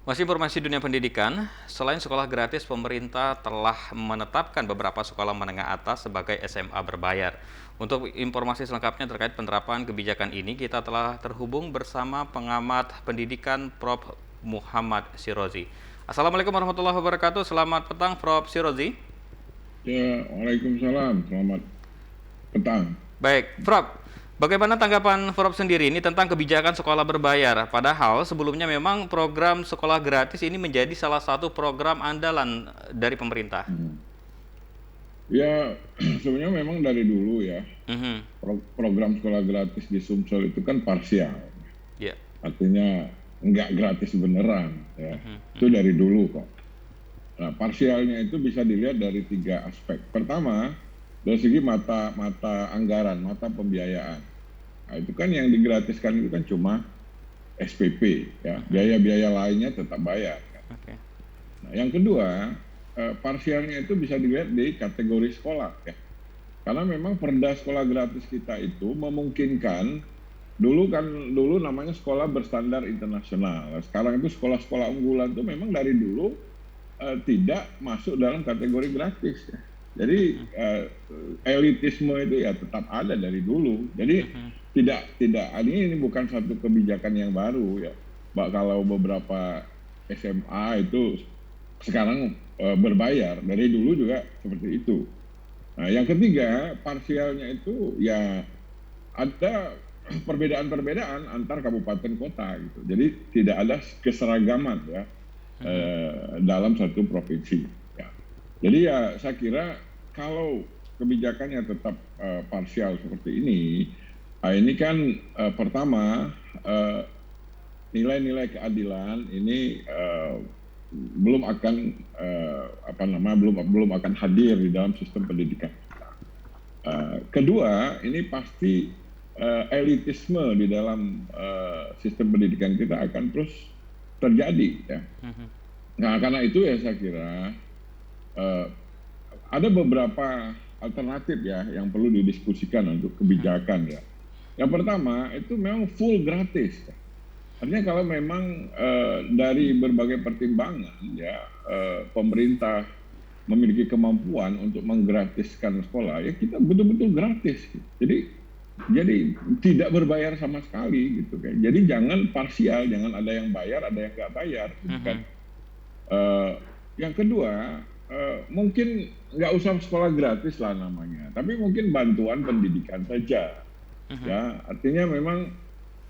Masih informasi dunia pendidikan, selain sekolah gratis, pemerintah telah menetapkan beberapa sekolah menengah atas sebagai SMA berbayar. Untuk informasi selengkapnya terkait penerapan kebijakan ini, kita telah terhubung bersama pengamat pendidikan Prof. Muhammad Sirozi. Assalamualaikum warahmatullahi wabarakatuh. Selamat petang, Prof. Sirozi. Ya, Waalaikumsalam. Selamat petang. Baik, Prof. Bagaimana tanggapan Prof sendiri ini tentang kebijakan sekolah berbayar? Padahal sebelumnya memang program sekolah gratis ini menjadi salah satu program andalan dari pemerintah. Ya, sebenarnya memang dari dulu ya, Mhm. program sekolah gratis di Sumsel itu kan parsial. Ya. Artinya nggak gratis beneran. Ya. Itu Mhm. dari dulu kok. Nah, parsialnya itu bisa dilihat dari 3 aspek. Pertama, dari segi mata anggaran, mata pembiayaan. Nah, itu kan yang digratiskan itu kan cuma SPP. Ya. Biaya-biaya lainnya tetap bayar. Oke. Nah, yang kedua, parsialnya itu bisa dilihat di kategori sekolah ya. Karena memang perda sekolah gratis kita itu memungkinkan dulu namanya sekolah berstandar internasional. Sekarang itu sekolah-sekolah unggulan itu memang dari dulu tidak masuk dalam kategori gratis ya. Jadi elitisme itu ya tetap ada dari dulu. Jadi tidak ini bukan satu kebijakan yang baru ya. Kalau beberapa SMA itu sekarang berbayar, dari dulu juga seperti itu. Nah, yang ketiga, parsialnya itu ya ada perbedaan-perbedaan antar kabupaten kota gitu. Jadi tidak ada keseragaman ya dalam satu provinsi. Ya. Jadi ya saya kira kalau kebijakannya tetap parsial seperti ini kan pertama nilai-nilai keadilan ini belum akan belum akan hadir di dalam sistem pendidikan. Kedua, ini pasti elitisme di dalam sistem pendidikan kita akan terus terjadi ya. Nah, karena itu ya saya kira ada beberapa alternatif ya yang perlu didiskusikan untuk kebijakan ya. Yang pertama itu memang full gratis. Artinya kalau memang dari berbagai pertimbangan ya pemerintah memiliki kemampuan untuk menggratiskan sekolah ya kita betul-betul gratis. Jadi tidak berbayar sama sekali gitu kan. Jadi jangan parsial, jangan ada yang bayar, ada yang nggak bayar gitu kan. Yang kedua mungkin nggak usah sekolah gratis lah namanya, tapi mungkin bantuan pendidikan saja. Ya artinya memang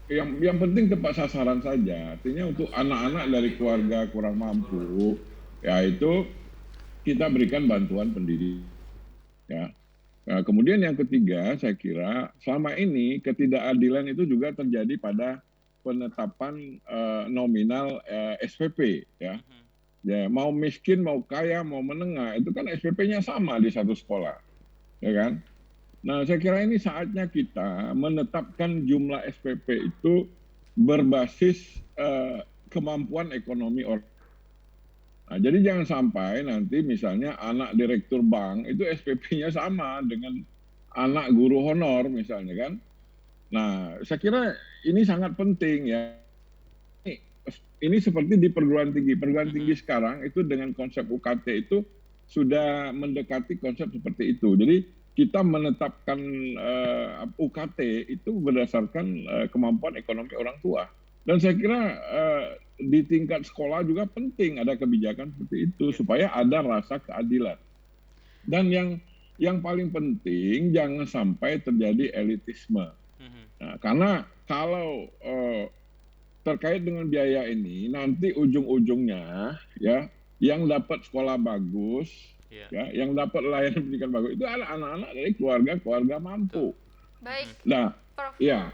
yang penting tepat sasaran saja. Artinya untuk anak-anak dari keluarga kurang mampu, ya itu kita berikan bantuan pendidikan. Ya. Nah, kemudian yang ketiga, saya kira selama ini ketidakadilan itu juga terjadi pada penetapan nominal SPP. Ya. Ya, mau miskin, mau kaya, mau menengah, itu kan SPP-nya sama di satu sekolah. Ya kan? Nah, saya kira ini saatnya kita menetapkan jumlah SPP itu berbasis kemampuan ekonomi orang. Nah, jadi jangan sampai nanti misalnya anak direktur bank itu SPP-nya sama dengan anak guru honor misalnya kan. Nah, saya kira ini sangat penting ya. Ini seperti di perguruan tinggi. Perguruan tinggi sekarang itu dengan konsep UKT itu sudah mendekati konsep seperti itu. Jadi kita menetapkan UKT itu berdasarkan kemampuan ekonomi orang tua. Dan saya kira di tingkat sekolah juga penting ada kebijakan seperti itu supaya ada rasa keadilan. Dan yang paling penting jangan sampai terjadi elitisme. Nah, karena kalau terkait dengan biaya ini nanti ujung-ujungnya ya yang dapat sekolah bagus ya yang dapat layanan pendidikan bagus itu adalah anak-anak dari keluarga mampu. Baik, Nah, Prof. ya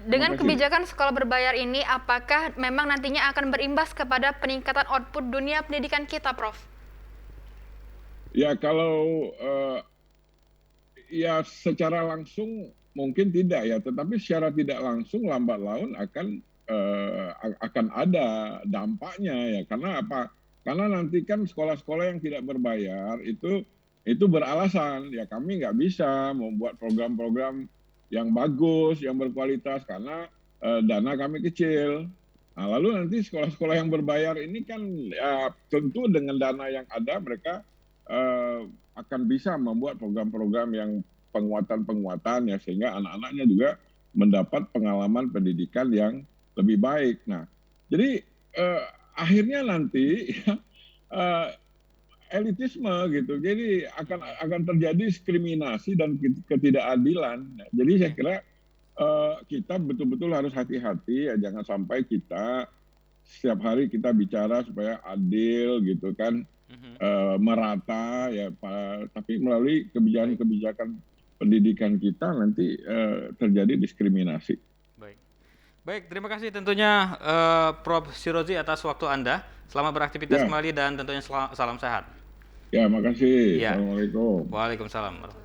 Dengan kebijakan sekolah berbayar ini, apakah memang nantinya akan berimbas kepada peningkatan output dunia pendidikan kita, Prof? Ya kalau ya secara langsung mungkin tidak ya, tetapi secara tidak langsung lambat laun akan ada dampaknya ya. Karena apa? Karena nanti kan sekolah-sekolah yang tidak berbayar itu beralasan ya kami nggak bisa membuat program-program yang bagus, yang berkualitas karena dana kami kecil. Nah, lalu nanti sekolah-sekolah yang berbayar ini kan tentu dengan dana yang ada mereka akan bisa membuat program-program yang penguatan-penguatan ya sehingga anak-anaknya juga mendapat pengalaman pendidikan yang lebih baik. Nah, jadi akhirnya nanti eh, elitisme gitu. Jadi akan terjadi diskriminasi dan ketidakadilan. Nah, jadi saya kira kita betul-betul harus hati-hati ya, jangan sampai kita setiap hari kita bicara supaya adil gitu kan, merata ya, tapi melalui kebijakan-kebijakan pendidikan kita nanti terjadi diskriminasi. Baik. Baik, terima kasih tentunya Prof. Syrozi atas waktu Anda. Selamat beraktivitas Ya, kembali dan tentunya salam sehat. ya, makasih. Ya. Assalamualaikum. Waalaikumsalam warahmatullahi wabarakatuh.